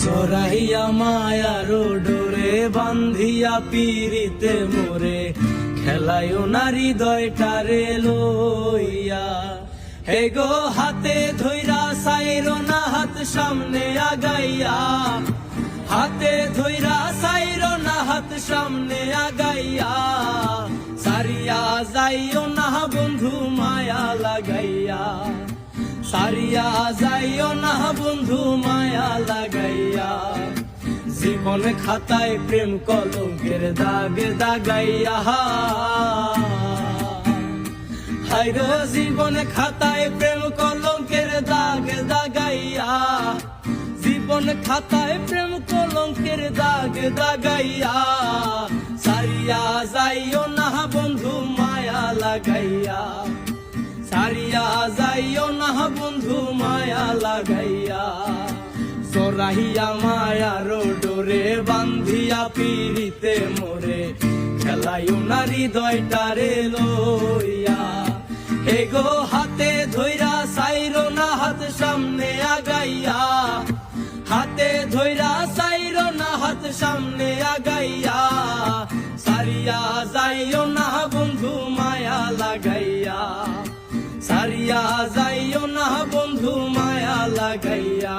জরাইয়া মায়ার ডোরে বান্ধিয়া পিরিতে মোরে খেলায়ও নারী হৃদয়টারে লইয়া। হে গো হাতে ধইরা সাইরো না হাত সামনে আগাইয়া, হাতে ধইরা সাইরো না হাত সামনে আগাইয়া। সারিয়া যাইও না বন্ধু মায়া লাগাইয়া, সারিয়া যাইও না বন্ধু মায়া লাগাইয়া। জীবন খাতায় প্রেম কলঙ্কের দাগ দাগাইয়া, হায়রে জীবন খাতায় প্রেম কলঙ্কের দাগ দাগাইয়া। জীবন খাতায় প্রেম কলঙ্কের দাগ দাগাইয়া। সারিয়া যাইও না বন্ধু মায়া লাগাইয়া, সারিয়া যাইও না বন্ধু মায়া লাগাইয়া। জরাইয়া মায়ার ডোরে বান্ধিয়া পিরিতে মোরে খেলায়ও না হৃদয়টারে লইয়া। হে গো হাতে ধইরা সাইরো না হাত সামনে আগাইয়া, হাতে ধইরা সাইরো না হাত সামনে আগাইয়া। সারিয়া যাইও না বন্ধু মায়া লাগাইয়া, সারিয়া যাইও না বন্ধু মায়া লাগাইয়া।